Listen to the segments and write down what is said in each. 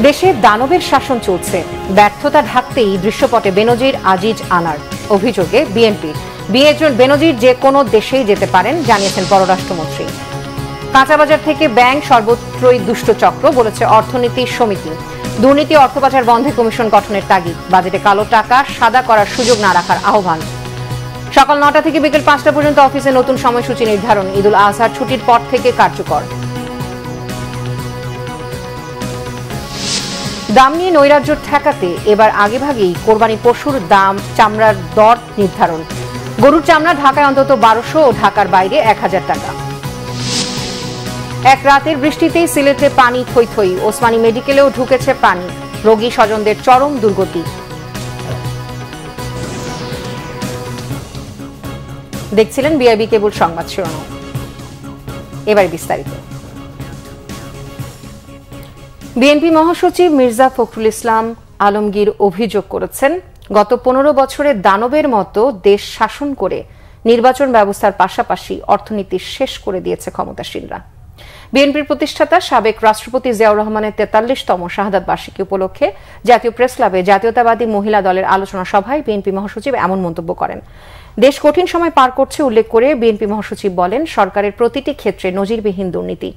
দেশে দানবের শাসন চলছে, ব্যর্থতা ঢাকতেই দৃশ্যপটে বেনজির আজিজ আনার অভিযোগে বিএনপি বেনজির যে কোনো দেশেই যেতে পারেন জানিয়েছেন পররাষ্ট্রমন্ত্রী। কাঁচাবাজার থেকে ব্যাংক সর্বত্রই দুষ্ট চক্র, বলেছে অর্থনীতি সমিতি। দুর্নীতি অর্থ পাচার বন্ধে কমিশন গঠনের তাগিদ, বাজেটে কালো টাকা সাদা করার সুযোগ না রাখার আহ্বান। সকাল 9টা থেকে বিকেল 5টা পর্যন্ত অফিসে নতুন সময়সূচি নির্ধারণ, ঈদুল আজহার ছুটির পর থেকে কার্যকর। দাম নিয়ে নৈরাজ্য ঠেকাতে এবার আগেভাগেই কোরবানি পশুর দাম চামড়ার দর নির্ধারণ। গরুর চামড়া ঢাকায় অন্তত 1200 ও ঢাকার বাইরে 1000 টাকা। এক রাতের বৃষ্টিতেই সিলেটে পানি থই থই, ওসমানী মেডিকেলেও ঢুকেছে পানি, রোগী স্বজনদের চরম দুর্গতি। দেখছিলেন বিআইবি কেবল সংবাদ শিরোনাম, এবার বিস্তারিত। বিএনপি মহাসচিব মির্জা ফখরুল ইসলাম আলমগীর অভিযোগ করেছেন, গত 15 বছরে দানবের মতো দেশ শাসন করে নির্বাচন ব্যবস্থার পাশাপাশি অর্থনীতি শেষ করে দিয়েছে ক্ষমতাসীনরা। বিএনপির প্রতিষ্ঠাতা সাবেক রাষ্ট্রপতি জিয়াউর রহমানের 43তম শাহাদাত বার্ষিকী উপলক্ষে জাতীয় প্রেস ক্লাবে জাতীয়তাবাদী মহিলা দলের আলোচনা সভায় বিএনপি মহাসচিব এমন মন্তব্য করেন। দেশ কঠিন সময় পার করছে উল্লেখ করে বিএনপি মহাসচিব বলেন, সরকারের প্রতিটি ক্ষেত্রে নজিরবিহীন দুর্নীতি।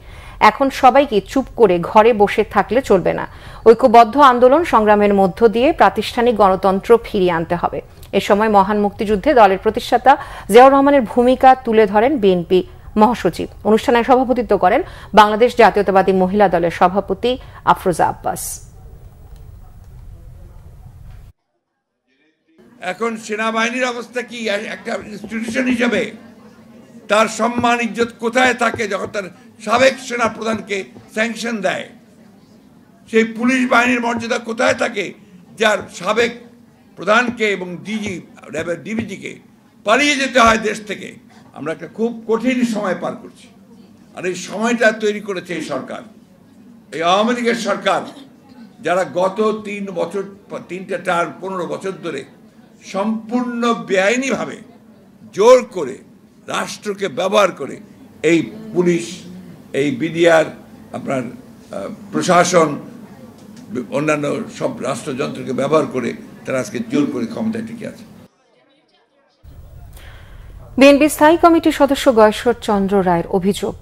এখন সবাইকে চুপ করে ঘরে বসে থাকলে চলবে না, ঐক্যবদ্ধ আন্দোলন সংগ্রামের মধ্য দিয়ে প্রাতিষ্ঠানিক গণতন্ত্র ফিরিয়ে আনতে হবে। এ সময় মহান মুক্তিযুদ্ধে দলের প্রতিষ্ঠাতা জিয়াউর রহমানের ভূমিকা তুলে ধরেন বিএনপি মহাসচিব। অনুষ্ঠানে সভাপতিত্ব করেন বাংলাদেশ জাতীয়তাবাদী মহিলা দলের সভাপতি আফরোজা আব্বাস। এখন সেনাবাহিনীর অবস্থা কি? একটা ইনস্টিটিউশন হিসেবে তার সম্মান ইজ্জত কোথায় থাকে যখন তার সাবেক সেনা প্রধানকে স্যাংশন দেয়? সেই পুলিশ বাহিনীর মর্যাদা কোথায় থাকে যার সাবেক প্রধানকে এবং ডিবিজিকে পালিয়ে যেতে হয় দেশ থেকে? আমরা একটা খুব কঠিন সময় পার করছি, আর এই সময়টা তৈরি করেছে এই সরকার, এই আওয়ামী লীগের সরকার, যারা গত 3 টার্ম 15 বছর ধরে সম্পূর্ণ বেআইনিভাবে জোর করে রাষ্ট্রকে ব্যবহার করে এই পুলিশ, এই বিডিআর, আপনার প্রশাসন, অন্যান্য সব রাষ্ট্রযন্ত্রকে ব্যবহার করে তারা আজকে জোর করে ক্ষমতায় টিকে আছে। বিএনপি স্থায়ী কমিটির সদস্য গয়েশ্বর চন্দ্র রায়ের অভিযোগ,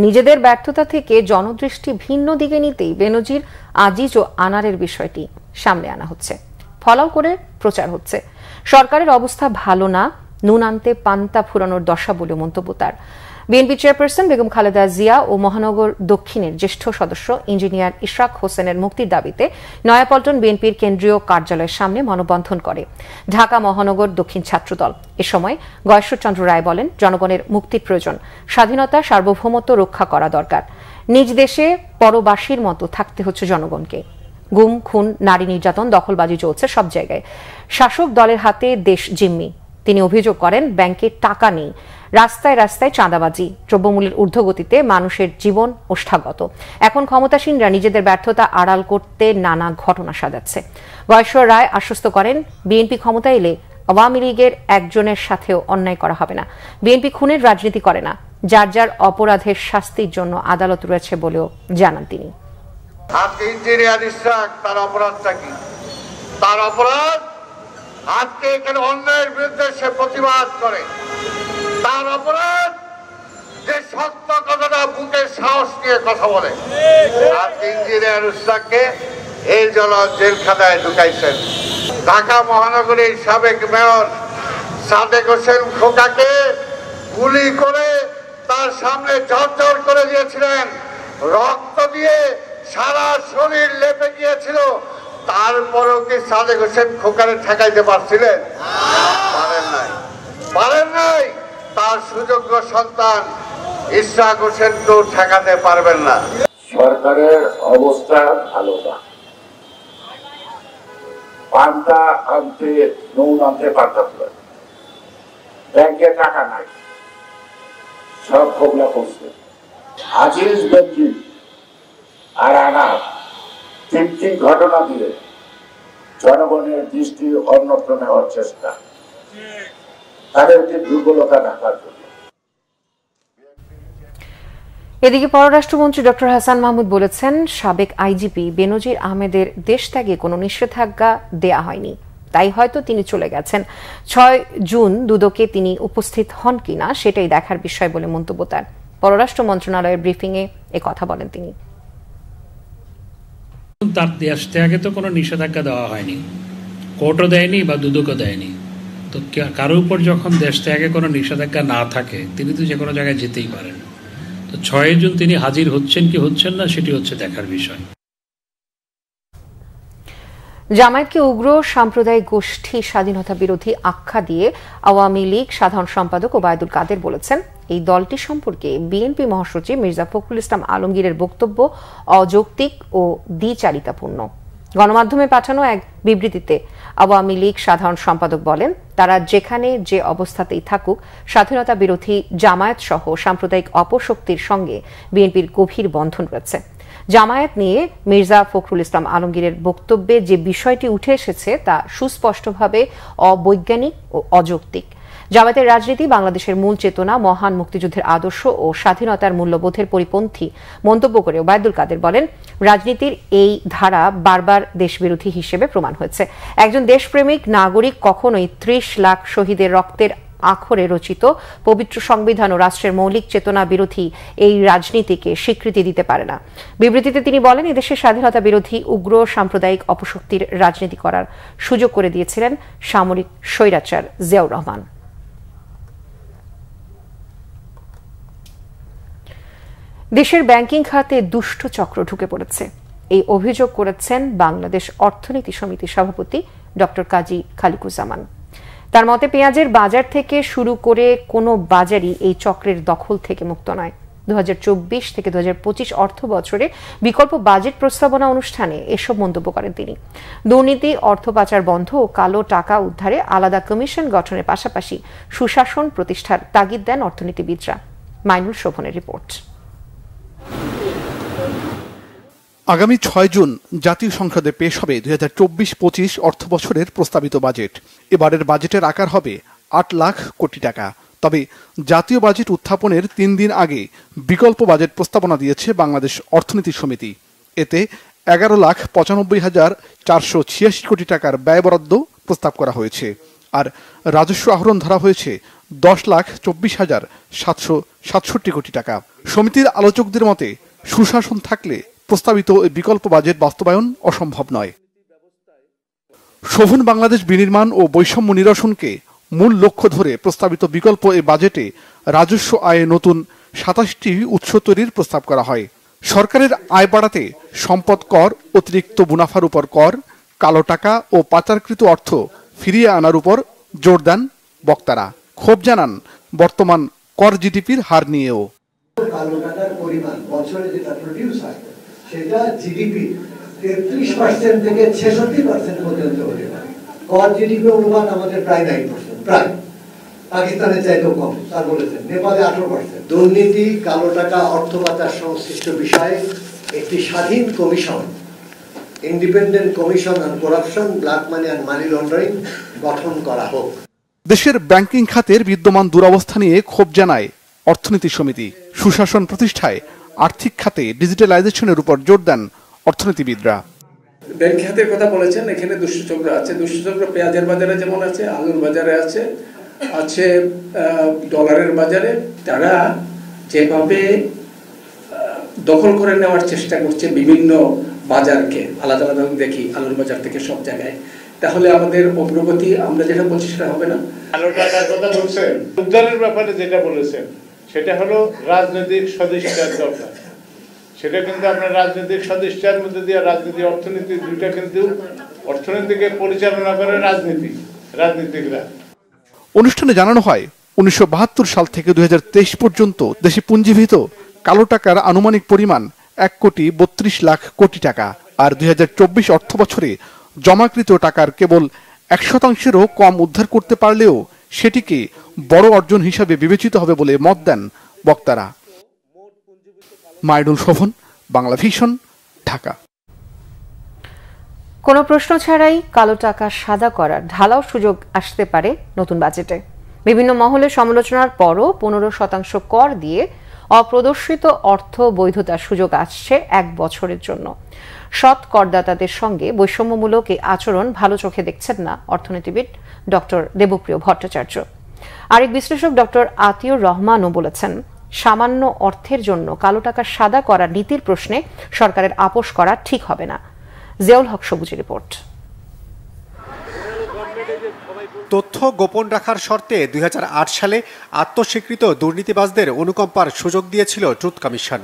নিজেদের ব্যর্থতা থেকে জনদৃষ্টি ভিন্ন দিকে নিতেই বেনজির আজিজ ও আনারের বিষয়টি সামনে আনা হচ্ছে, ফলাও করে প্রচার হচ্ছে। সরকারের অবস্থা ভালো না, নুন আনতে পান্তা ফুরানোর দশা বলে মন্তব্য তার। বিএনপি চেয়ারপারসন বেগম খালেদা জিয়া ও মহানগর দক্ষিণের জ্যেষ্ঠ সদস্য ইঞ্জিনিয়ার ইশরাক হোসেনের মুক্তির দাবিতে নয়াপল্টন বিএনপির কেন্দ্রীয় কার্যালয়ের সামনে মানববন্ধন করে ঢাকা মহানগর দক্ষিণ ছাত্রদল। এ সময় গয়েশ্বর চন্দ্র রায় বলেন, জনগণের মুক্তির প্রয়োজন, স্বাধীনতা সার্বভৌমত্ব রক্ষা করা দরকার। নিজ দেশে পরবাসীর মতো থাকতে হচ্ছে জনগণকে। গুম, খুন, নারী নির্যাতন, দখলবাজি চলছে সব জায়গায়, শাসক দলের হাতে দেশ জিম্মি। তিনি অভিযোগ করেন, ব্যাংকে টাকা নেই, রাস্তায় রাস্তায় চাঁদাবাজি, দ্রব্যমূল্যের ঊর্ধ্বগতিতে মানুষের জীবন ওষ্ঠাগত। এখন ক্ষমতাসীনরা নিজেদের ব্যর্থতা আড়াল করতে নানা ঘটনা সাজাচ্ছে। গয়েশ্বর রায় আশ্বস্ত করেন, বিএনপি ক্ষমতা এলে আওয়ামী লীগের একজনের সাথেও অন্যায় করা হবে না। বিএনপি খুনের রাজনীতি করে না, যার যার অপরাধের শাস্তির জন্য আদালত রয়েছে বলেও জানান তিনি। আজকে ইঞ্জিনিয়ার ইশরাক, তার অপরাধটা কি? তার অপরাধ আজকে এখানে অন্যায়ের বিরুদ্ধে সে প্রতিবাদ করে। তার অপরাধ যে সত্য কথাটা বুকের সাহস নিয়ে কথা বলে। আজকে ইঞ্জিনিয়ার ইশরাককে এই জন্য জেলখানায় ঢুকাইছেন। ঢাকা মহানগরীর সাবেক মেয়র সাদেক হোসেন খোকাকে গুলি করে তার সামনে ঝরঝর করে দিয়েছিলেন, রক্ত দিয়ে সারা শরীর লেপে গিয়েছিল। তারপরেও কি সাদেক হোসেন খোকারে ঠেকাইতে পারছিলেন? পারেন নাই। তার সুযোগ্য সন্তান ইশরাক হোসেনকেও ঠেকাতে পারবেন না। সরকারের অবস্থা ভালো না, পান্তা আনতে নুন আনতে পারতেছে, ব্যাংকে টাকা নাই, সব খোকলা করছে। আজিজ, বেনজির আর আনার 3টি ঘটনা দিয়ে জনগণের দৃষ্টি অন্যত্র নেওয়ার চেষ্টা, তাদেরকে দুর্বলতা ঢাকার জন্য। এদিকে পররাষ্ট্রমন্ত্রী ডক্টর হাসান মাহমুদ বলেছেন, সাবেক আইজিপি বেনজির আহমেদের দেশ ত্যাগে কোনো নিষেধাজ্ঞা দেয়া হয়নি, তাই হয়তো তিনি চলে গেছেন। 6 জুন দুদকে তিনি উপস্থিত হন কিনা সেটাই দেখার বিষয় বলে মন্তব্য তার। পররাষ্ট্র মন্ত্রণালয়ের ব্রিফিংয়ে কথা বলেন তিনি। তার দেশ ত্যাগে তো কোনো নিষেধাজ্ঞা দেওয়া হয়নি, কোর্টও দেয়নি বা দুদকও দেয়নি। তো কারোর উপর যখন দেশ ত্যাগে কোনো নিষেধাজ্ঞা না থাকে তিনি তো যে কোনো জায়গায় যেতেই পারেন। তো 6 জুন তিনি হাজির হচ্ছেন কি হচ্ছেন না সেটি হচ্ছে দেখার বিষয়। জামায়াতকে উগ্র সাম্প্রদায়িক গোষ্ঠী স্বাধীনতা বিরোধী আখ্যা দিয়ে আওয়ামী লীগ সাধারণ সম্পাদক ওবায়দুল কাদের বলেছেন, এই দলটি সম্পর্কে বিএনপি মহাসচিব মির্জা ফখরুল ইসলাম আলমগীরের বক্তব্য অযৌক্তিক ও দ্বিচারিতাপূর্ণ। গণমাধ্যমে পাঠানো এক বিবৃতিতে আওয়ামী লীগ সাধারণ সম্পাদক বলেন, তারা যেখানে যে অবস্থাতেই থাকুক স্বাধীনতা বিরোধী জামায়াত সহ সাম্প্রদায়িক অপশক্তির সঙ্গে বিএনপির গভীর বন্ধন রয়েছে। জামায়াত নিয়ে মির্জা ফখরুল ইসলাম আলমগীরের বক্তব্যে যে বিষয়টি উঠে এসেছে তা সুস্পষ্টভাবে অবৈজ্ঞানিক ও অযৌক্তিক। জামায়াতের রাজনীতি বাংলাদেশের মূল চেতনা, মহান মুক্তিযুদ্ধের আদর্শ ও স্বাধীনতার মূল্যবোধের পরিপন্থী মন্তব্য করে ওবায়দুল কাদের বলেন, রাজনীতির এই ধারা বারবার দেশবিরোধী হিসেবে প্রমাণ হয়েছে। একজন দেশপ্রেমিক নাগরিক কখনোই 30 লাখ শহীদের রক্তের আখরে রচিত পবিত্র সংবিধান ও রাষ্ট্রের মৌলিক চেতনা বিরোধী এই রাজনীতিকে স্বীকৃতি দিতে পারে না। বিবৃতিতে তিনি বলেন, এদেশের স্বাধীনতা বিরোধী উগ্র সাম্প্রদায়িক অপশক্তির রাজনীতি করার সুযোগ করে দিয়েছিলেন সামরিক স্বৈরাচার জিয়াউর রহমান। দেশের ব্যাংকিং খাতে দুষ্ট চক্র ঢুকে পড়েছে, এই অভিযোগ করেছেন বাংলাদেশ অর্থনীতি সমিতির সভাপতি ডক্টর কাজী খালিকুজ্জামান। তার মতে, পেঁয়াজের বাজার থেকে শুরু করে কোনো বাজারই এই চক্রের দখল থেকে মুক্ত নয়। 2024 থেকে 2025 অর্থ বছরে বিকল্প বাজেট প্রস্তাবনা অনুষ্ঠানে এসব মন্তব্য করেন তিনি। দুর্নীতি, অর্থ পাচার বন্ধ ও কালো টাকা উদ্ধারে আলাদা কমিশন গঠনের পাশাপাশি সুশাসন প্রতিষ্ঠার তাগিদ দেন অর্থনীতিবিদরা। মাইনুল শোভনের রিপোর্ট। আগামী 6 জুন জাতীয় সংসদে পেশ হবে 2024-25 অর্থ বছরের প্রস্তাবিত বাজেট। এবারের বাজেটের আকার হবে 8 লাখ কোটি টাকা। তবে জাতীয় বাজেট উত্থাপনের 3 দিন আগে বিকল্প বাজেট প্রস্তাবনা দিয়েছে বাংলাদেশ অর্থনীতি সমিতি। এতে 11,95,486 কোটি টাকার ব্যয় বরাদ্দ প্রস্তাব করা হয়েছে, আর রাজস্ব আহরণ ধরা হয়েছে 10,24,767 কোটি টাকা। সমিতির আলোচকদের মতে, সুশাসন থাকলে প্রস্তাবিত বিকল্প বাজেট বাস্তবায়ন অসম্ভব নয়। শোভন বাংলাদেশ বিনির্মাণ ও বৈষম্য নিরসনকে মূল লক্ষ্য ধরে প্রস্তাবিত বিকল্প এই বাজেটে রাজস্ব আয়ে নতুন 27টি উৎস তৈরির প্রস্তাব করা হয়। সরকারের আয় বাড়াতে সম্পদ কর, অতিরিক্ত মুনাফার উপর কর, কালো টাকা ও পাচারকৃত অর্থ ফিরিয়ে আনার উপর জোর দেন বক্তারা। ক্ষোভ জানান বর্তমান কর জিডিপির হার নিয়েও। কালো টাকার পরিমাণ বছরে যেটা প্রডিউস হয় সেটা জিডিপি 33% থেকে 66% পর্যন্ত হতে পারে। কর জিডিপি অনুমান আমাদের প্রায় 9%, প্রায় পাকিস্তানের চাইতেও কম তা বলেছেন, নেপালে 18%। দুর্নীতি, কালো টাকা, অর্থ পাচার সংশ্লিষ্ট বিষয়ে একটি স্বাধীন commission, independent commission on corruption, black money and money laundering গঠন করা হোক। দেশের ব্যাংকিং খাতের বিদ্যমান দুরবস্থা নিয়ে ক্ষোভ জানায় অর্থনীতি সমিতি। সুশাসন প্রতিষ্ঠায় আর্থিক খাতে ডিজিটালাইজেশনের উপর জোর দেন অর্থনীতিবিদরা। ব্যাংক খাতের কথা বলেছেন, এখানে দুষ্টচক্র আছে। দুষ্টচক্র পেঁয়াজের বাজারে যেমন আছে, আলুর বাজারে আছে, ডলারের বাজারে। তারা যেভাবে দখল করে নেওয়ার চেষ্টা করছে বিভিন্ন বাজারকে, আলাদা আলাদা দেখি আলুর বাজার থেকে সব জায়গায়, তাহলে আমাদের অগ্রগতি আমরা যেটা বলছি সেটা হবে না। কালো টাকার কথা বলছেন, উদ্ধারের ব্যাপারে যেটা বলেছেন সেটা হলো রাজনৈতিক সদিচ্ছার দরকার। সেটা কিন্তু আপনার রাজনৈতিক সদিচ্ছার মধ্যে দিয়ে রাজনীতি, অর্থনীতি দুইটা, কিন্তু অর্থনীতিকে পরিচালনা করে রাজনীতিকরা। অনুষ্ঠানে জানানো হয়, 1972 সাল থেকে 2023 পর্যন্ত দেশে পুঞ্জীভূত কালো টাকার আনুমানিক পরিমাণ 1,32,00,000 কোটি টাকা, আর 2024 অর্থ বছরে জমাকৃত টাকার কেবল 1%-এরও কম উদ্ধার করতে পারলেও সেটিকে বড় অর্জন হিসাবে বিবেচিত হবে বলে মত দেন বক্তারা। মাইনুল শোভন, বাংলা ভিশন, ঢাকা। কোনো প্রশ্ন ছাড়াই কালো টাকা সাদা করার ঢালাও সুযোগ আসতে পারে নতুন বাজেটে। বিভিন্ন মহলে সমালোচনার পরও 15% কর দিয়ে অপ্রদর্শিত অর্থ বৈধতার সুযোগ আসছে 1 বছরের জন্য। সৎ করদাতাদের সঙ্গে বৈষম্যমূলক এই আচরণ ভালো চোখে দেখছেন না অর্থনীতিবিদ ডক্টর দেবপ্রিয় ভট্টাচার্য। আরেক বিশ্লেষক ডক্টর আতিউর রহমানও বলেছেন, সামান্য অর্থের জন্য কালো টাকা সাদা করার নীতির প্রশ্নে সরকারের আপোষ করা ঠিক হবে না। জিয়াউল হক সবুজের রিপোর্ট। তথ্য গোপন রাখার শর্তে 2008 সালে আত্মস্বীকৃত দুর্নীতিবাজদের অনুকম্পার সুযোগ দিয়েছিল ট্রুথ কমিশন।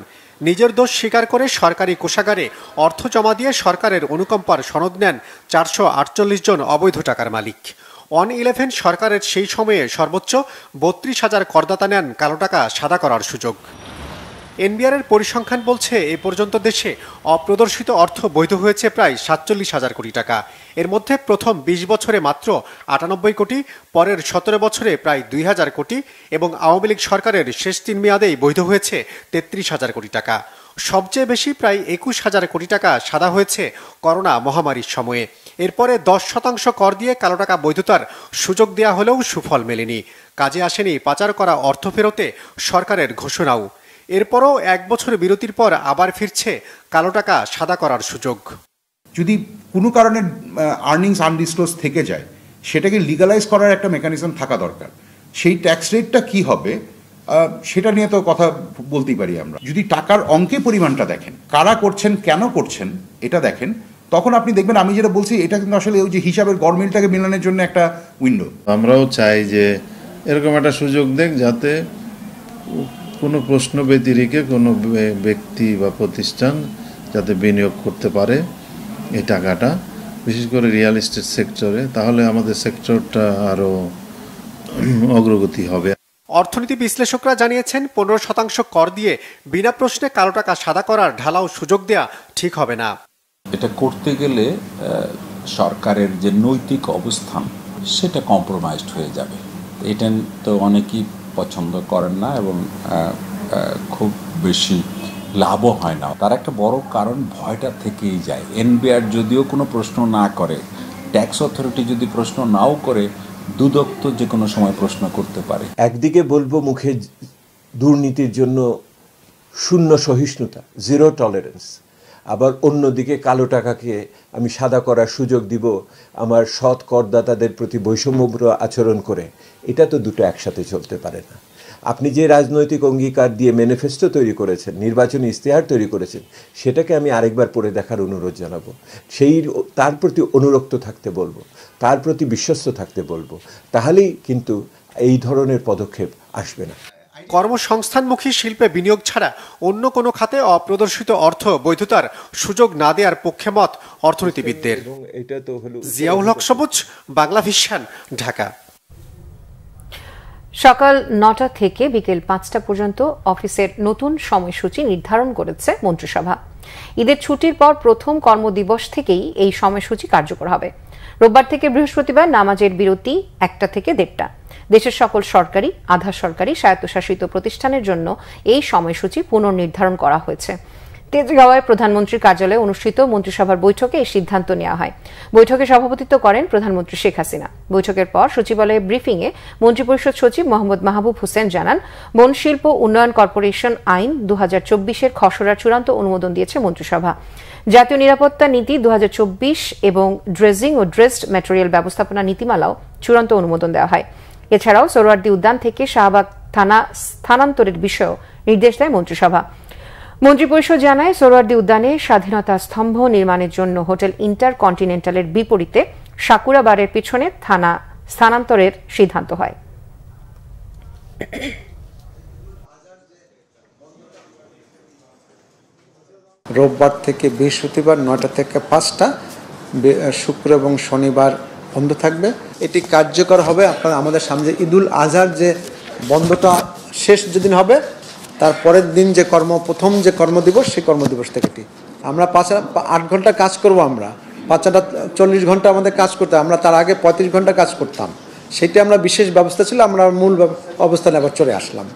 নিজের দোষ স্বীকার করে সরকারি কোষাগারে অর্থ জমা দিয়ে সরকারের অনুকম্পার সনদ নেন 448 জন অবৈধ টাকার মালিক। 111 সরকারের সেই সময়ে সর্বোচ্চ 32,000 করদাতা নেন কালো টাকা সাদা করার সুযোগ। এনবিআরের পরিসংখ্যান বলছে এ পর্যন্ত দেশে অপ্রদর্শিত অর্থ বৈধ হয়েছে প্রায় 47,000 কোটি টাকা। এর মধ্যে প্রথম 20 বছরে মাত্র 98 কোটি, পরের 17 বছরে প্রায় 2,000 কোটি এবং আওয়ামী লীগ সরকারের শেষ 3 মেয়াদেই বৈধ হয়েছে 33,000 কোটি টাকা। সবচেয়ে বেশি প্রায় 21,000 কোটি টাকা সাদা হয়েছে করোনা মহামারীর সময়ে। এরপরে 10% কর দিয়ে কালো টাকা বৈধতার সুযোগ দেওয়া হলেও সুফল মেলেনি। কাজে আসেনি পাচার করা অর্থ ফেরতে সরকারের ঘোষণাও। এরপরও 1 বছর বিরতির পর আবার ফিরছে কালো টাকা সাদা করার সুযোগ। যদি কোনো কারণে আর্নিংস আনডিসক্লোজ থেকে যায়, সেটাকে লিগালাইজ করার একটা মেকানিজম থাকা দরকার। সেই ট্যাক্স রেটটা কি হবে সেটা নিয়ে তো কথা বলতেই পারি আমরা। যদি টাকার অঙ্কে পরিমাণটা দেখেন, কারা করছেন, কেন করছেন এটা দেখেন, তখন আপনি দেখবেন আমি যেটা বলছি এটা কিন্তু আসলে ওই যে হিসাবের গরমিলটাকে মেলানোর জন্য একটা উইন্ডো। আমরাও চাই যে এরকম একটা সুযোগ দেখ, যাতে কোনো প্রশ্ন ব্যতিরেকে কোনো ব্যক্তি বা প্রতিষ্ঠান যাতে বিনিয়োগ করতে পারে এই টাকাটা, বিশেষ করে রিয়েল এস্টেট সেক্টরে, তাহলে আমাদের সেক্টরটা আরও অগ্রগতি হবে। অর্থনীতি বিশ্লেষকরা জানিয়েছেন 15% কর দিয়ে বিনা প্রশ্নে কালো টাকা সাদা করার ঢালাও সুযোগ দেয়া ঠিক হবে না। এটা করতে গেলে সরকারের যে নৈতিক অবস্থান সেটা কম্প্রোমাইজড হয়ে যাবে। এটা তো অনেকেই পছন্দ করেন না এবং খুব বেশি লাভও হয় না। তার একটা বড় কারণ ভয়টা থেকেই যায়। এনবিআর যদিও কোনো প্রশ্ন না করে, ট্যাক্স অথরিটি যদি প্রশ্ন নাও করে, দুদক তো যে কোনো সময় প্রশ্ন করতে পারে। একদিকে বলবো মুখে দুর্নীতির জন্য শূন্য সহিষ্ণুতা, জিরো টলারেন্স, আবার অন্যদিকে কালো টাকাকে আমি সাদা করার সুযোগ দিব আমার সৎ করদাতাদের প্রতি বৈষম্যপূর্ণ আচরণ করে। এটা তো দুটো একসাথে চলতে পারে না। আপনি যে রাজনৈতিক অঙ্গীকার দিয়ে ম্যানিফেস্টো তৈরি করেছেন, নির্বাচনী ইশতেহার তৈরি করেছেন, সেটাকে আমি আরেকবার পড়ে দেখার অনুরোধ জানাবো। তার প্রতি অনুরক্ত থাকতে বলবো, তার প্রতি বিশ্বস্ত থাকতে বলবো, তাহলেই কিন্তু এই ধরনের পদক্ষেপ আসবে না। কর্মসংস্থানমুখী শিল্পে বিনিয়োগ ছাড়া অন্য কোনো খাতে অপ্রদর্শিত অর্থ বৈধতার সুযোগ না দেওয়ার পক্ষে মত অর্থনীতিবিদদের। জিয়াউল হক সবুজ, বাংলা ভিশন, ঢাকা। সকাল 9টা থেকে বিকেল 5টা পর্যন্ত অফিসের নতুন সময়সূচি নির্ধারণ করেছে মন্ত্রিসভা। ঈদের ছুটির পর প্রথম কর্মদিবস থেকেই এই সময়সূচি কার্যকর হবে। রোববার থেকে বৃহস্পতিবার নামাজের বিরতি 1টা থেকে 1:30টা। দেশের সকল সরকারি, আধা সরকারি, স্বায়ত্তশাসিত প্রতিষ্ঠানের জন্য এই সময়সূচি পুনর্নির্ধারণ করা হয়েছে। তেজগাঁওয়ে প্রধানমন্ত্রীর কার্যালয়ে অনুষ্ঠিত মন্ত্রিসভার বৈঠকে এই সিদ্ধান্ত নেওয়া হয়। বৈঠকে সভাপতিত্ব করেন প্রধানমন্ত্রী শেখ হাসিনা। বৈঠকের পর সচিবালয়ে ব্রিফিংয়ে মন্ত্রিপরিষদ সচিব মোহাম্মদ মাহবুব হোসেন জানান, বন শিল্প উন্নয়ন কর্পোরেশন আইন 2024-এর খসড়ার চূড়ান্ত অনুমোদন দিয়েছে মন্ত্রিসভা। জাতীয় নিরাপত্তা নীতি 2024 এবং ড্রেজিং ও ড্রেসড ম্যাটেরিয়াল ব্যবস্থাপনা নীতিমালাও চূড়ান্ত অনুমোদন দেওয়া হয়। এছাড়াও সোহরাওয়ার্দী উদ্যান থেকে শাহবাগ থানা স্থানান্তরের বিষয়েও নির্দেশ দেয় মন্ত্রিসভা। মন্ত্রিপরিষদ জানায়, সোহরাওয়ার্দী উদ্যানে স্বাধীনতা স্তম্ভ নির্মাণের জন্য হোটেল ইন্টারকন্টিনেন্টালের বিপরীতে সাকুরা বারের পিছনে থানা স্থানান্তরের সিদ্ধান্ত হয়। রোববার থেকে বৃহস্পতিবার 9টা থেকে 5টা, শুক্র এবং শনিবার বন্ধ থাকবে। এটি কার্যকর হবে আপনার আমাদের সামনে ঈদুল আজহার যে বন্ধটা শেষ যেদিন হবে, তার পরের দিন যে প্রথম যে কর্মদিবস, সেই কর্মদিবস থেকে আমরা 8 ঘন্টা কাজ করব। আমরা 40 ঘন্টা আমাদের কাজ করতে, আমরা তার আগে 35 ঘন্টা কাজ করতাম। সেটা আমরা বিশেষ ব্যবস্থা ছিল, আমরা মূল অবস্থানে আবার চলে আসলাম।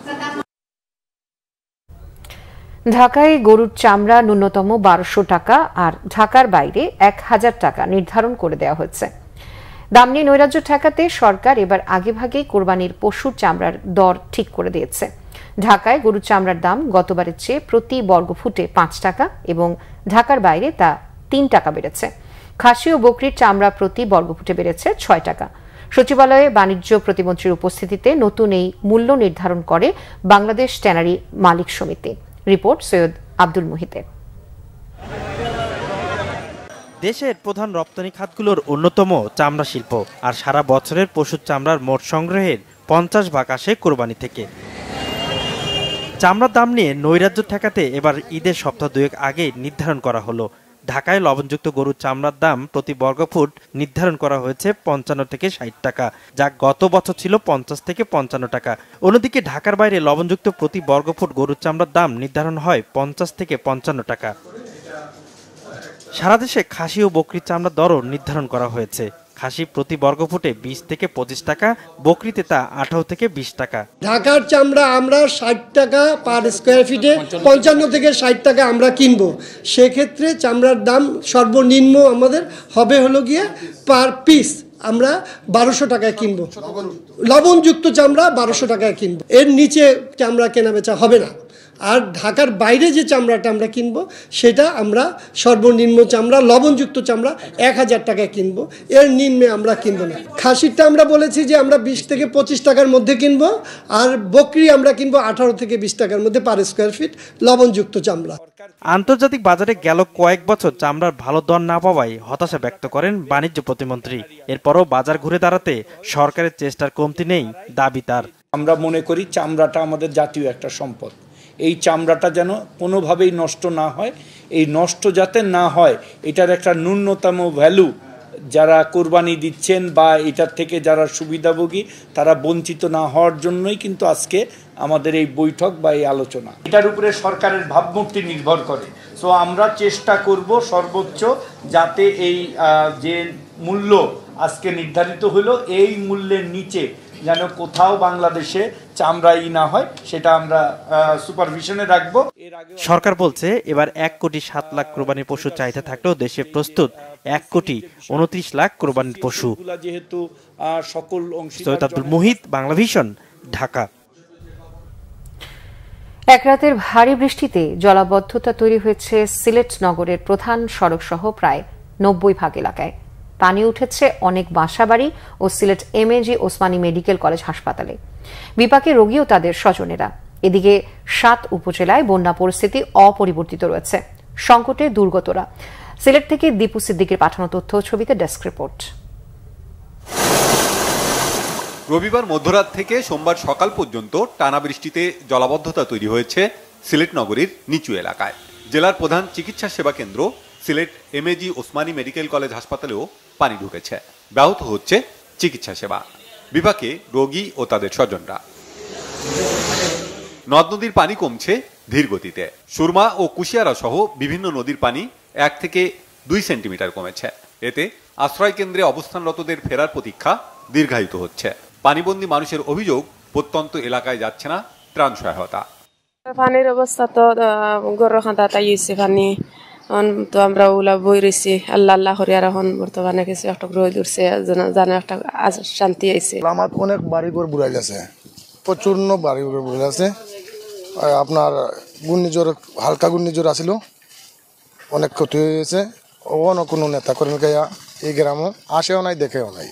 ঢাকায় গরুর চামড়া ন্যূনতম 1200 টাকা আর ঢাকার বাইরে 1000 টাকা নির্ধারণ করে দেওয়া হয়েছে। দাম নিয়ে নৈরাজ্য ঠেকাতে সরকার এবার আগেভাগেই কোরবানির পশুর চামড়ার দর ঠিক করে দিয়েছে। ঢাকায় গরুর চামড়ার দাম গতবারের চেয়ে প্রতি বর্গফুটে 5 টাকা এবং ঢাকার বাইরে তা 3 টাকা বেড়েছে। খাসি ও বকরির চামড়া প্রতি বর্গফুটে বেড়েছে 6 টাকা। সচিবালয়ে বাণিজ্য প্রতিমন্ত্রীর উপস্থিতিতে নতুন এই মূল্য নির্ধারণ করে বাংলাদেশ ট্যানারি মালিক সমিতি। রিপোর্ট সৈয়দ আব্দুল মুহিতের। দেশের প্রধান রপ্তানি খাতগুলোর অন্যতম চামড়া শিল্প, আর সারা বছরের পশুর চামড়ার মোট সংগ্রহের 50% আসে কোরবানি থেকে। চামড়ার দাম নিয়ে নৈরাজ্য ঠেকাতে এবার ঈদের সপ্তাহ দুয়েক আগে নির্ধারণ করা হলো। ঢাকায় লবণযুক্ত গরুর চামড়ার দাম প্রতি বর্গফুট নির্ধারণ করা হয়েছে 55 থেকে 60 টাকা, যা গত বছর ছিল 50 থেকে 55 টাকা। অন্যদিকে ঢাকার বাইরে লবণযুক্ত প্রতি বর্গফুট গরুর চামড়ার দাম নির্ধারণ হয় 50 থেকে 55 টাকা। সারা দেশে খাসি ও বকরির চামড়ার দরও নির্ধারণ করা হয়েছে। খাসি প্রতি বর্গফুটে 20 থেকে 25 টাকা, বকরিতে তা 18 থেকে 20 টাকা। ঢাকার চামড়া আমরা 60 টাকা পার স্কোয়ার ফিটে, 55 থেকে 60 টাকা আমরা কিনবো। সেক্ষেত্রে চামড়ার দাম সর্বনিম্ন আমাদের হবে হলো গিয়ে পার পিস আমরা 1200 টাকায় কিনবো। লবণযুক্ত চামড়া 1200 টাকায় কিনবো, এর নিচে চামড়া কেনা বেচা হবে না। আর ঢাকার বাইরে যে চামড়াটা আমরা কিনবো সেটা আমরা সর্বনিম্ন চামড়া, লবণযুক্ত চামড়া 1000 টাকায় কিনবো, এর নিম্নে আমরা কিনবো না। খাসিরটা আমরা বলেছি যে আমরা 20 থেকে 25 টাকার মধ্যে কিনবো, আর বকরি আমরা কিনবো 18 থেকে 20 টাকার মধ্যে পার স্কোয়ার ফিট লবণযুক্ত চামড়া। আন্তর্জাতিক বাজারে গেল কয়েক বছর চামড়ার ভালো দর না পাওয়ায় হতাশা ব্যক্ত করেন বাণিজ্য প্রতিমন্ত্রী। এরপরও বাজার ঘুরে দাঁড়াতে সরকারের চেষ্টার কমতি নেই দাবি তার। আমরা মনে করি চামড়াটা আমাদের জাতীয় একটা সম্পদ। এই চামড়াটা যেন কোনোভাবেই নষ্ট না হয়, এই নষ্ট যাতে না হয় এটার একটা ন্যূনতম ভ্যালু যারা কোরবানি দিচ্ছেন বা এটার থেকে যারা সুবিধাভোগী তারা বঞ্চিত না হওয়ার জন্যই কিন্তু আজকে আমাদের এই বৈঠক বা এই আলোচনা। এটার উপরে সরকারের ভাবমূর্তি নির্ভর করে। সো আমরা চেষ্টা করব সর্বোচ্চ যাতে এই যে মূল্য আজকে নির্ধারিত হলো এই মূল্যের নিচে যেন কোথাও বাংলাদেশে চামড়াই না হয়, সেটা আমরা সুপারভিশনে রাখবো। সরকার বলছে এবার 1,07,00,000 কোরবানির পশু চাহিদা থাকলেও দেশে প্রস্তুত 1,29,00,000 কোরবানির পশু। যেহেতু সকল অংশ। সৈয়দ আব্দুল মুহিত, বাংলা ভিশন, ঢাকা। এক রাতের ভারী বৃষ্টিতে জলাবদ্ধতা তৈরি হয়েছে সিলেট নগরের প্রধান সড়ক সহ প্রায় 90% এলাকায়। পানি উঠেছে অনেক বাসাবাড়ি ও সিলেট এমএজি ওসমানী মেডিকেল কলেজ হাসপাতালে। বিপাকে রোগী ও তাদের স্বজনেরা। এদিকে 7 উপজেলায় বন্যা পরিস্থিতি অপরিবর্তিত রয়েছে, সংকটে দুর্গতরা। সিলেট থেকে দীপু সিদ্দিকের পাঠানো তথ্য ছবিতে ডেস্ক রিপোর্ট। রবিবার মধ্যরাত থেকে সোমবার সকাল পর্যন্ত টানা বৃষ্টিতে জলাবদ্ধতা তৈরি হয়েছে সিলেট নগরীর নিচু এলাকায়। জেলার প্রধান চিকিৎসা সেবা কেন্দ্র সিলেট এমএজি ওসমানী মেডিকেল কলেজ হাসপাতালেও পানি ঢুকেছে, ব্যাহত হচ্ছে চিকিৎসা সেবা। বিপাকে রোগী ও তাদের স্বজনরা। নদ নদীর পানি কমছে ধীর গতিতে। সুরমা ও কুশিয়ারা সহ বিভিন্ন নদীর পানি 1 থেকে 2 সেন্টিমিটার কমেছে। এতে আশ্রয় কেন্দ্রে অবস্থানরতদের ফেরার প্রতীক্ষা দীর্ঘায়িত হচ্ছে। পানিবন্দী মানুষের অভিযোগ, প্রত্যন্ত এলাকায় যাচ্ছে না ত্রাণ সহায়তা। পানির অবস্থা তো গরু খাঁদা তাই পানি তো আমরা ওলা বই রয়েছি, আল্লাহ আল্লাহ করে আর এখন বর্তমানে কিছু একটা রোদ উঠছে, জানে একটা শান্তি আইছে। আমার অনেক বাড়িঘর বুড়াই গেছে, প্রচুর বাড়িঘর বুড়াই গেছে। আপনার ঘূর্ণিঝড়, হালকা ঘূর্ণিঝড় আসিল, অনেক ক্ষতি হয়ে গেছে। ওখানে কোনো নেতা কর্মী এই গ্রামে আসেও নাই, দেখেও নাই।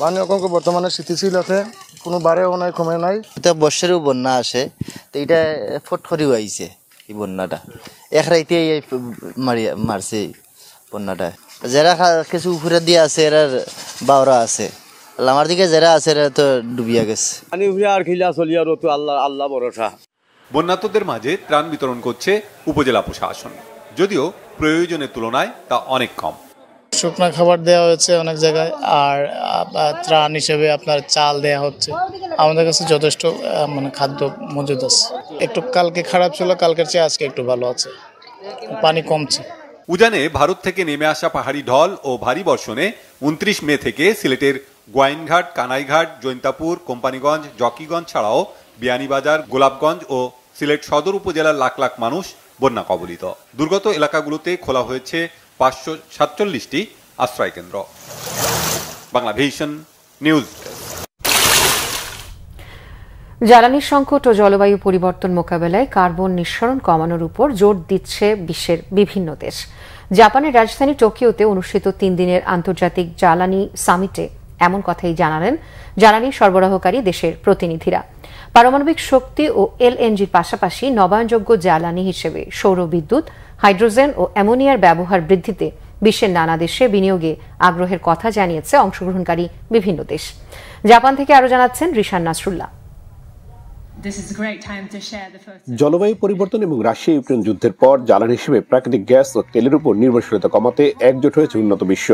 পানি এখন বর্তমানে স্থিতিশীল আছে, কোনো বারেও নাই, কমে নাই। এটা বর্ষারও বন্যা আসে, তো এটা ফট করেও আইছে এই বন্যাটা। এক রাইতে মারছে বন্যাটা। যারা কিছু উপরে দিয়ে আছে এরা বাওরা আছে, আমার দিকে যারা আছে এরা তো ডুবিয়া গেছে। পানি উঠে আর খিলা চলি আর তো আল্লাহ আল্লাহ ভরসা। বন্যার্তদের মাঝে ত্রাণ বিতরণ করছে উপজেলা প্রশাসন, যদিও প্রয়োজনের তুলনায় তা অনেক কম। শুকনা খাবার দেওয়া হয়েছে অনেক জায়গায়, আর ত্রাণ হিসেবে আপনার চাল দেয়া হচ্ছে। আমাদের কাছে যথেষ্ট খাদ্য মজুদ আছে। একটু কালকে খারাপ ছিল, কালকের চেয়ে আজকে একটু ভালো আছে, পানি কমছে। উজানে ভারত থেকে নেমে আসা পাহাড়ি ঢল ও ভারী বর্ষণে 29 মে থেকে সিলেটের গোয়াইনঘাট, কানাইঘাট, জৈন্তাপুর, কোম্পানিগঞ্জ, জকিগঞ্জ ছাড়াও বিয়ানীবাজার, গোলাপগঞ্জ ও সিলেট সদর উপজেলার লাখ লাখ মানুষ বন্যা কবলিত। দুর্গত এলাকাগুলোতে খোলা হয়েছে 547টি আশ্রয় কেন্দ্র। Bangla vision news. জ্বালানি সংকট ও জলবায়ু পরিবর্তন মোকাবেলায় কার্বন নিঃসরণ কমানোর উপর জোর দিচ্ছে বিশ্বের বিভিন্ন দেশ। জাপানের রাজধানী টোকিওতে অনুষ্ঠিত 3 দিনের আন্তর্জাতিক জ্বালানি সামিটে এমন কথাই জানালেন জ্বালানি সরবরাহকারী দেশের প্রতিনিধিরা। পারমাণবিক শক্তি ও এলএনজির পাশাপাশি নবায়নযোগ্য জ্বালানি হিসেবে সৌর বিদ্যুৎ, হাইড্রোজেন ও অ্যামোনিয়ার ব্যবহার বৃদ্ধিতে বিশ্বের নানা দেশে বিনিয়োগে আগ্রহের কথা জানিয়েছে অংশগ্রহণকারী বিভিন্ন দেশ। জাপান থেকে আরো জানাচ্ছেন রিশান নাসরুল্লাহ। জলবায়ু পরিবর্তন এবং রাশিয়া ইউক্রেন যুদ্ধের পর জ্বালানি হিসেবে প্রাকৃতিক গ্যাস ও তেলের উপর নির্ভরশীলতা কমাতে একজোট হয়েছে উন্নত বিশ্ব।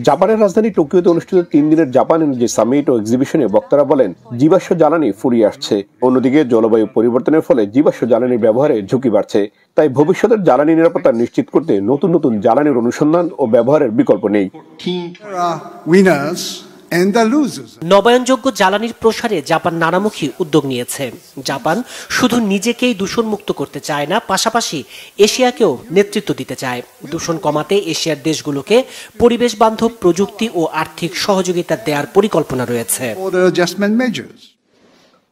জাপানের রাজধানী টোকিওতে অনুষ্ঠিত 3 দিনের জাপান এনার্জি সামিট ও এক্সিবিশনে বক্তারা বলেন, জীবাশ্ম জ্বালানি ফুরিয়ে আসছে। অন্যদিকে জলবায়ু পরিবর্তনের ফলে জীবাশ্ম জ্বালানির ব্যবহারে ঝুঁকি বাড়ছে। তাই ভবিষ্যতের জ্বালানি নিরাপত্তা নিশ্চিত করতে নতুন নতুন জ্বালানির অনুসন্ধান ও ব্যবহারের বিকল্প নেই। নবায়নযোগ্য জ্বালানির প্রসারে জাপান নানামুখী উদ্যোগ নিয়েছে। জাপান শুধু নিজেকেই দূষণমুক্ত করতে চায় না, পাশাপাশি এশিয়াকেও নেতৃত্ব দিতে চায়। দূষণ কমাতে এশিয়ার দেশগুলোকে পরিবেশ বান্ধব প্রযুক্তি ও আর্থিক সহযোগিতা দেওয়ার পরিকল্পনা রয়েছে।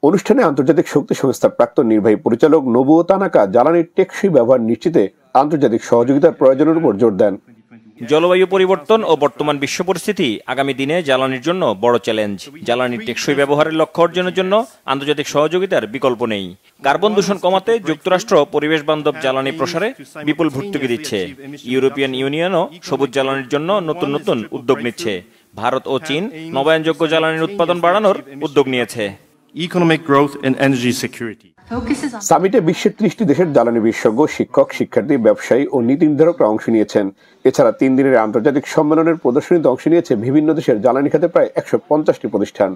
অনুষ্ঠানে আন্তর্জাতিক শক্তি সংস্থার প্রাক্তন নির্বাহী পরিচালক নোবুও তানাকা জ্বালানির টেকসই ব্যবহার নিশ্চিতে আন্তর্জাতিক সহযোগিতার প্রয়োজনের উপর জোর দেন। জলবায়ু পরিবর্তন ও বর্তমান বিশ্ব পরিস্থিতি আগামী দিনে জ্বালানির জন্য বড় চ্যালেঞ্জ। জ্বালানির টেকসই ব্যবহারের লক্ষ্য অর্জনের জন্য আন্তর্জাতিক সহযোগিতার বিকল্প নেই। কার্বন দূষণ কমাতে যুক্তরাষ্ট্র পরিবেশ বান্ধব জ্বালানি প্রসারে বিপুল ভর্তুকি দিচ্ছে। ইউরোপিয়ান ইউনিয়নও সবুজ জ্বালানির জন্য নতুন নতুন উদ্যোগ নিচ্ছে। ভারত ও চীন নবায়নযোগ্য জ্বালানির উৎপাদন বাড়ানোর উদ্যোগ নিয়েছে। Economic growth and energy security. সামিটে বিশ্বের 30টি দেশের জ্বালানি বিশেষজ্ঞ, শিক্ষক, শিক্ষার্থী, ব্যবসায়ী ও নীতি নির্ধারকরা অংশ নিয়েছেন। এছাড়া 3 দিনের আন্তর্জাতিক সম্মেলনের প্রদর্শনীতে অংশ নিয়েছে বিভিন্ন দেশের জ্বালানি খাতে প্রায় 150টি প্রতিষ্ঠান।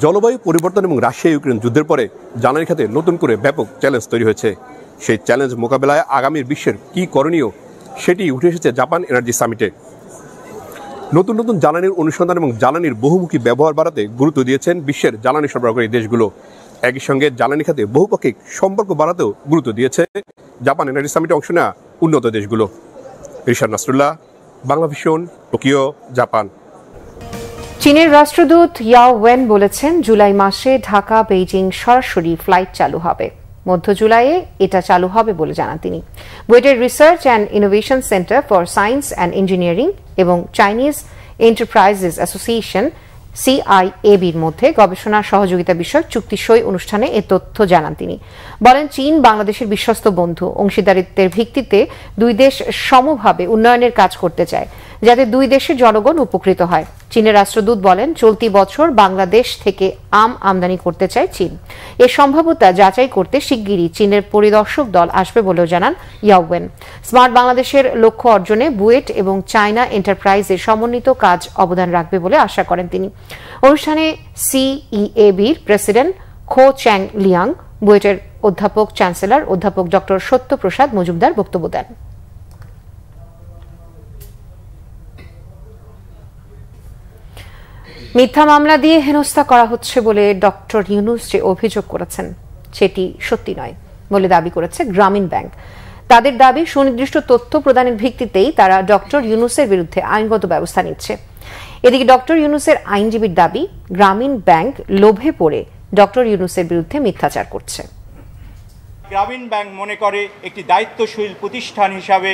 জলবায়ু পরিবর্তন এবং রাশিয়া ইউক্রেন যুদ্ধের পরে জ্বালানি খাতে নতুন করে ব্যাপক চ্যালেঞ্জ তৈরি হয়েছে। সেই চ্যালেঞ্জ মোকাবেলায় আগামীর বিশ্বের কি করণীয় সেটি উঠে এসেছে জাপান এনার্জি সামিটে। নতুন নতুন জ্বালানির অনুসন্ধান এবং জ্বালানির বহুমুখী ব্যবহার বাড়াতে গুরুত্ব দিয়েছেন বিশ্বের জ্বালানি সরবরাহকারী দেশগুলো। একই সঙ্গে জ্বালানি খাতে বহুপাক্ষিক সম্পর্ক বাড়াতেও গুরুত্ব দিয়েছে জাপান এনার্জি সামিটে অংশ নেওয়া উন্নত দেশগুলো। Rishan Nasrullah, Banglavision, Tokyo, Japan. চীনের রাষ্ট্রদূত ইয়াও ওয়েন বলেছেন, জুলাই মাসে ঢাকা বেইজিং সরাসরি ফ্লাইট চালু হবে। মধ্য জুলাইয়ে এটা চালু হবে বলে জানান তিনি। বুয়েটের research and innovation centre for science and engineering এবং চাইনিজ এন্টারপ্রাইজেস অ্যাসোসিয়েশন CIABর মধ্যে গবেষণা সহযোগিতা বিষয়ক চুক্তি সই অনুষ্ঠানে এ তথ্য জানান তিনি। বলেন, চীন বাংলাদেশের বিশ্বস্ত বন্ধু। অংশীদারিত্বের ভিত্তিতে দুই দেশ সমভাবে উন্নয়নের কাজ করতে চায়, যাতে দুই দেশের জনগণ উপকৃত হয়। চীনের রাষ্ট্রদূত বলেন, চলতি বছর বাংলাদেশ থেকে আম আমদানি করতে চায় চীন। এর সম্ভাব্যতা যাচাই করতে শিগগিরই চীনের পরিদর্শক দল আসবে বলেও জানান ইয়াওয়েন। স্মার্ট বাংলাদেশের লক্ষ্য অর্জনে বুয়েট এবং চায়না এন্টারপ্রাইজের সমন্বিত কাজ অবদান রাখবে বলে আশা করেন তিনি। অনুষ্ঠানে CEABর প্রেসিডেন্ট খো চ্যাং লিয়াং, বুয়েটের অধ্যাপক চ্যান্সেলর অধ্যাপক ডক্টর সত্যপ্রসাদ মজুমদার বক্তব্য দেন। মিথ্যা মামলা দিয়ে হেনস্থা করা হচ্ছে বলে ডক্টর ইউনূস যে অভিযোগ করেছেন সেটি সত্যি নয় বলে দাবি করেছে গ্রামীণ ব্যাংক। তাদের দাবি, সুনির্দিষ্ট তথ্য প্রদানের ভিত্তিতেই তারা ডক্টর ইউনূসের বিরুদ্ধে আইনগত ব্যবস্থা নিচ্ছে। এদিকে ডক্টর ইউনূসের আইনজীবীর দাবি, গ্রামীণ ব্যাংক লোভে পড়ে ডক্টর ইউনূসের বিরুদ্ধে মিথ্যাচার করছে। গ্রামীণ ব্যাংক মনে করে একটি দায়িত্বশীল প্রতিষ্ঠান হিসাবে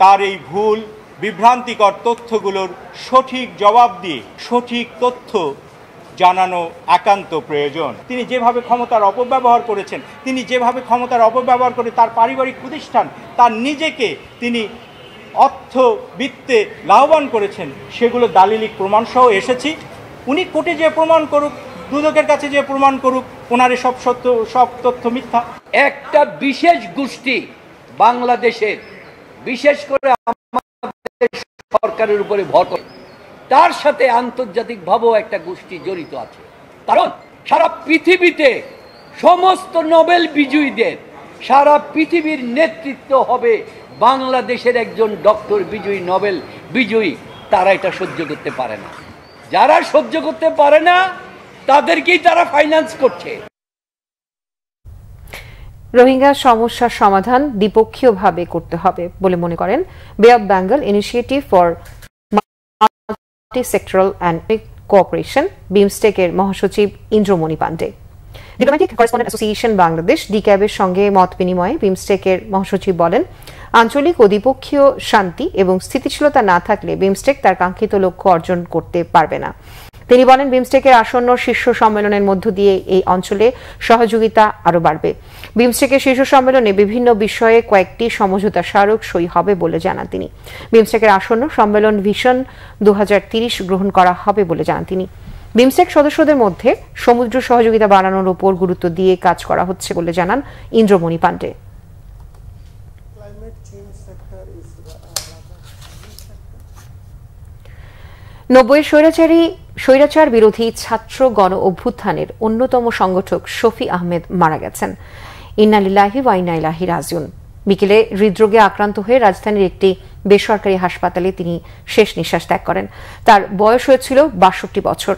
তার এই ভুল বিভ্রান্তিকর তথ্যগুলোর সঠিক জবাব দিয়ে সঠিক তথ্য জানানো একান্ত প্রয়োজন। তিনি যেভাবে ক্ষমতার অপব্যবহার করেছেন, তিনি যেভাবে ক্ষমতার অপব্যবহার করে তার পারিবারিক প্রতিষ্ঠান, তার নিজেকে তিনি অর্থবিত্তে লাভবান করেছেন, সেগুলো দালিলিক প্রমাণসহ এসেছি। উনি কোর্টে যে প্রমাণ করুক, দুদকের কাছে যে প্রমাণ করুক, ওনার সব তথ্য মিথ্যা। একটা বিশেষ গোষ্ঠী বাংলাদেশের, বিশেষ করে আমাদের সরকারের উপরে ভর করে, তার সাথে আন্তর্জাতিকভাবেও একটা গোষ্ঠী জড়িত আছে। কারণ সারা পৃথিবীতে সমস্ত নোবেল বিজয়ীদের, সারা পৃথিবীর নেতৃত্ব হবে বাংলাদেশের একজন ডক্টর বিজয়ী, নোবেল বিজয়ী। তারা এটা সহ্য করতে পারে না। যারা সহ্য করতে পারে না তাদেরকেই তারা ফাইন্যান্স করছে। রোহিঙ্গা সমস্যার সমাধান দ্বিপক্ষীয়ভাবে করতে হবে বলে মনে করেন bay of Bengal initiative for multi sectoral and cooperation বিমস্টেকের মহাসচিব Indramani Pandey. Diplomatic correspondent association Bangladesh ডিক্যাবের সঙ্গে মত বিনিময়ে বিমস্টেকের মহাসচিব বলেন, আঞ্চলিক ও দ্বিপক্ষীয় শান্তি এবং স্থিতিশীলতা না থাকলে বিমস্টেক তার কাঙ্ক্ষিত লক্ষ্য অর্জন করতে পারবে না। তিনি বলেন, বিমস্টেকের আসন্ন শীর্ষ সম্মেলনের মধ্য দিয়ে এই অঞ্চলে সহযোগিতা আরও বাড়বে। বিমস্টেকের শীর্ষ সম্মেলনে বিভিন্ন বিষয়ে কয়েকটি সমঝোতা স্মারক সই হবে বলে জানান তিনি। বিমস্টেকের আসন্ন সম্মেলন ভিশন 2030 গ্রহণ করা হবে বলে জানান তিনি। বিমস্টেক সদস্যদের মধ্যে সমুদ্র সহযোগিতা বাড়ানোর উপর গুরুত্ব দিয়ে কাজ করা হচ্ছে বলে জানান ইন্দ্রমণি পান্ডে। 90 স্বৈরাচার বিরোধী ছাত্র গণ অভ্যুত্থানের অন্যতম সংগঠক শফি আহমেদ মারা গেছেন। ইন্না লিল্লাহি ওয়া ইন্না ইলাইহি রাজিউন। বিকেলে হৃদরোগে আক্রান্ত হয়ে রাজধানীর একটি বেসরকারি হাসপাতালে তিনি শেষ নিঃশ্বাস ত্যাগ করেন। তার বয়স হয়েছিল 62 বছর।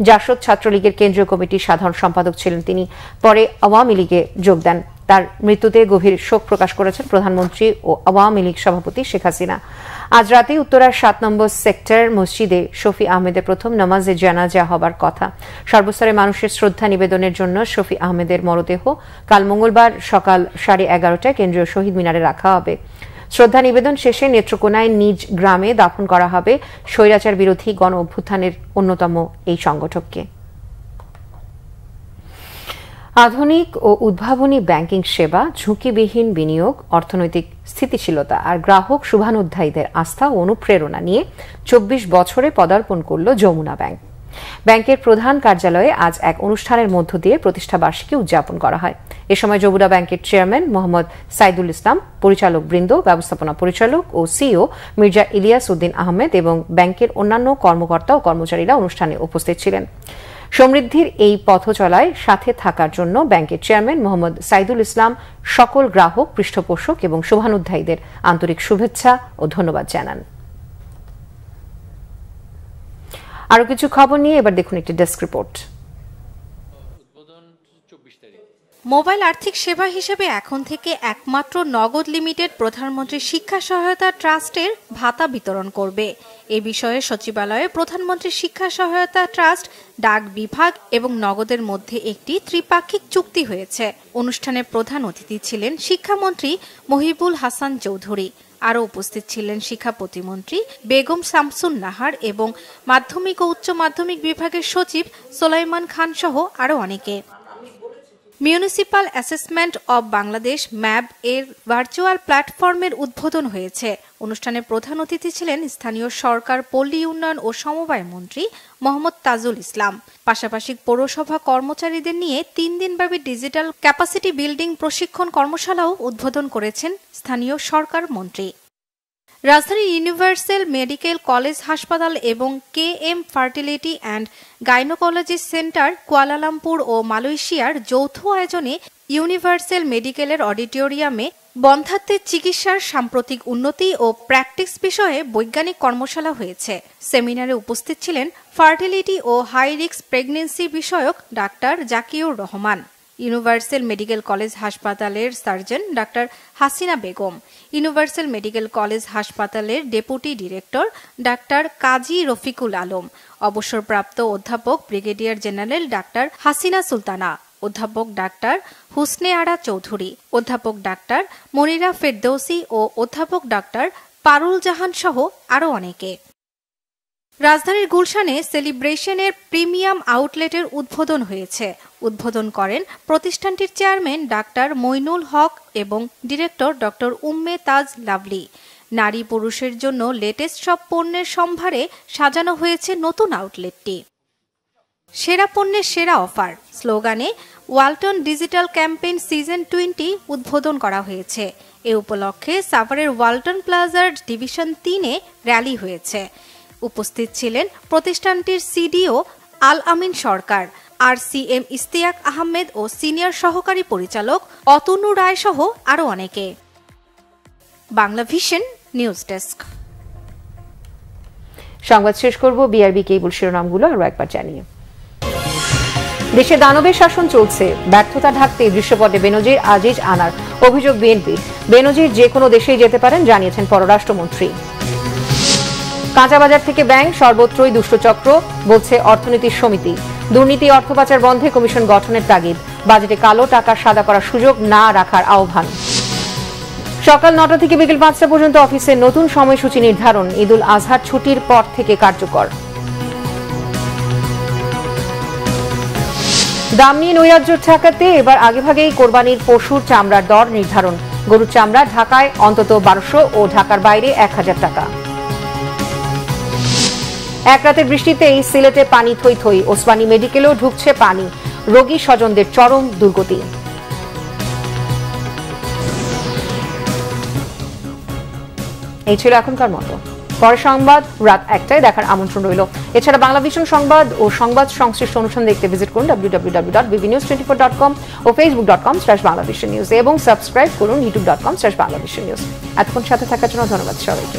জাসদ ছাত্রলীগের কেন্দ্রীয় কমিটির সাধারণ সম্পাদক ছিলেন তিনি। পরে আওয়ামী লীগে যোগ দেন। তার মৃত্যুতে গভীর শোক প্রকাশ করেছেন প্রধানমন্ত্রী ও আওয়ামী লীগ সভাপতি শেখ হাসিনা। আজ রাতে উত্তরার 7 নম্বর সেক্টর মসজিদে শফি আহমেদের প্রথম নামাজে জানাজা হবার কথা। সর্বস্তরের মানুষের শ্রদ্ধা নিবেদনের জন্য শফি আহমেদের মরদেহ কাল মঙ্গলবার সকাল 11:30টায় কেন্দ্রীয় শহীদ মিনারে রাখা হবে। শ্রদ্ধা নিবেদন শেষে নেত্রকোনায় নিজ গ্রামে দাফন করা হবে স্বৈরাচার বিরোধী গণ অভ্যুত্থানের অন্যতম এই সংগঠককে। আধুনিক ও উদ্ভাবনী ব্যাংকিং সেবা, ঝুঁকিবিহীন বিনিয়োগ, অর্থনৈতিক স্থিতিশীলতা আর গ্রাহক শুভানুধ্যায়ীদের আস্থা ও অনুপ্রেরণা নিয়ে 24 বছরে পদার্পণ করল যমুনা ব্যাংক। ব্যাংকের প্রধান কার্যালয়ে আজ এক অনুষ্ঠানের মধ্য দিয়ে প্রতিষ্ঠাবার্ষিকী উদযাপন করা হয়। এ সময় যমুনা ব্যাংকের চেয়ারম্যান মোহাম্মদ সাইদুল ইসলাম, পরিচালক বৃন্দ, ব্যবস্থাপনা পরিচালক ও সিইও মির্জা ইলিয়াস উদ্দিন আহমেদ এবং ব্যাংকের অন্যান্য কর্মকর্তা ও কর্মচারীরা অনুষ্ঠানে উপস্থিত ছিলেন। সমৃদ্ধির এই পথ চলায় সাথে থাকার জন্য ব্যাংকের চেয়ারম্যান মোহাম্মদ সাইদুল ইসলাম সকল গ্রাহক, পৃষ্ঠপোষক এবং শুভানুধ্যায়ীদের আন্তরিক শুভেচ্ছা ও ধন্যবাদ জানান। আরো কিছু খবর নিয়ে এবার দেখুন একটি ডেস্ক রিপোর্ট। মোবাইল আর্থিক সেবা হিসেবে এখন থেকে একমাত্র নগদ লিমিটেড প্রধানমন্ত্রী শিক্ষা সহায়তা ট্রাস্টের ভাতা বিতরণ করবে। এ বিষয়ে সচিবালয়ে প্রধানমন্ত্রী শিক্ষা সহায়তা ট্রাস্ট, ডাক বিভাগ এবং নগদের মধ্যে একটি ত্রিপাক্ষিক চুক্তি হয়েছে। অনুষ্ঠানে প্রধান অতিথি ছিলেন শিক্ষামন্ত্রী মহিবুল হাসান চৌধুরী। আরও উপস্থিত ছিলেন শিক্ষা প্রতিমন্ত্রী বেগম শামসুন নাহার এবং মাধ্যমিক ও উচ্চ মাধ্যমিক বিভাগের সচিব সোলাইমান খান সহ আরও অনেকে। মিউনিসিপাল অ্যাসেসমেন্ট অব বাংলাদেশ ম্যাব এর ভার্চুয়াল প্ল্যাটফর্মের উদ্বোধন হয়েছে। অনুষ্ঠানে প্রধান অতিথি ছিলেন স্থানীয় সরকার, পল্লী উন্নয়ন ও সমবায় মন্ত্রী মোহাম্মদ তাজুল ইসলাম। পাশাপাশি পৌরসভা কর্মচারীদের নিয়ে 3 দিনব্যাপী ডিজিটাল ক্যাপাসিটি বিল্ডিং প্রশিক্ষণ কর্মশালাও উদ্বোধন করেছেন স্থানীয় সরকার মন্ত্রী। রাজধানীর ইউনিভার্সাল মেডিকেল কলেজ হাসপাতাল এবং KM fertility and gynaecology centre Kuala Lumpur ও মালয়েশিয়ার যৌথ আয়োজনে ইউনিভার্সাল মেডিকেলের অডিটোরিয়ামে বন্ধ্যাত্বের চিকিৎসার সাম্প্রতিক উন্নতি ও প্র্যাকটিস বিষয়ে বৈজ্ঞানিক কর্মশালা হয়েছে। সেমিনারে উপস্থিত ছিলেন ফার্টিলিটি ও হাই রিস্ক প্রেগন্যান্সি বিষয়ক doctor Zakiur Rahman, Universal Medical College হাসপাতালের surgeon doctor Hasina Begum, Universal Medical College হাসপাতালের deputy director doctor Kazi Rafiqul Alam, অবসরপ্রাপ্ত অধ্যাপক brigadier general doctor Hasina Sultana, অধ্যাপক ডাক্তার হুসনে আরা চৌধুরী, অধ্যাপক ডাক্তার মনিরা ফেরদৌসি ও অধ্যাপক ডাক্তার পারুল জাহান সহ আরও অনেকে। রাজধানীর গুলশানে সেলিব্রেশনের প্রিমিয়াম আউটলেটের উদ্বোধন হয়েছে। উদ্বোধন করেন প্রতিষ্ঠানটির চেয়ারম্যান ডাক্তার মইনুল হক এবং ডিরেক্টর ডক্টর উম্মে তাজ লাভলি। নারী পুরুষের জন্য লেটেস্ট সব পণ্যের সম্ভারে সাজানো হয়েছে নতুন আউটলেটটি। সেরা পণ্যের সেরা অফার স্লোগানে ওয়ালটন ডিজিটাল ক্যাম্পেইন সিজন 20 উদ্বোধন করা হয়েছে। এ উপলক্ষে সাভারের ওয়ালটন প্লাজার ডিভিশন 3-এ র্যালি হয়েছে। উপস্থিত ছিলেন প্রতিষ্ঠানটির সিডিও আল আমিন সরকার, RCM ইস্তিয়াক আহমেদ ও সিনিয়র সহকারী পরিচালক অতনু রায় সহ আরও অনেকে। Bangla vision news desk. সংবাদ শেষ করব বিআরবি কেবল শিরোনামগুলো আরও একবার জানিয়ে। দেশে দানবের শাসন চলছে, ব্যর্থতা ঢাকতে দৃশ্যপটে বেনজির আজিজ আনার অভিযোগ বিএনপি। বেনজির যে কোনো দেশেই যেতে পারেন জানিয়েছেন পররাষ্ট্রমন্ত্রী। কাঁচা বাজার থেকে ব্যাংক সর্বত্রই দুষ্টচক্র, বলছে অর্থনীতির সমিতি। দুর্নীতি অর্থ পাচার বন্ধে কমিশন গঠনের তাগিদ। বাজেটে কালো টাকা সাদা করার সুযোগ না রাখার আহ্বান। সকাল 9টা থেকে বিকেল 5টা পর্যন্ত অফিসের নতুন সময়সূচি নির্ধারণ। ঈদুল আজহার ছুটির পর থেকে কার্যকর। দাম নিয়ে নৈরাজ্য ঠেকাতে এবার আগেভাগেই কোরবানির পশুর চামড়ার দর নির্ধারণ। গরুর চামড়া ঢাকায় অন্তত 1200 ও ঢাকার বাইরে 1000 টাকা। এক রাতের বৃষ্টিতেই সিলেটে পানি থই থই, ওসমানী মেডিকেলেও ঢুকছে পানি। রোগী স্বজনদের চরম দুর্গতি। এই ছিল এখনকার মতো। পরের সংবাদ রাত 1টায় দেখার আমন্ত্রণ রইল। এছাড়া বাংলাভিশন সংবাদ ও সংবাদ সংশ্লিষ্ট অনুষ্ঠান দেখতে ভিজিট করুন www.bbnews24.com ও facebook.com/banglavisionnews এবং সাবস্ক্রাইব করুন youtube.com/banglavisionnews। এতক্ষণ সাথে থাকার জন্য ধন্যবাদ সবাইকে।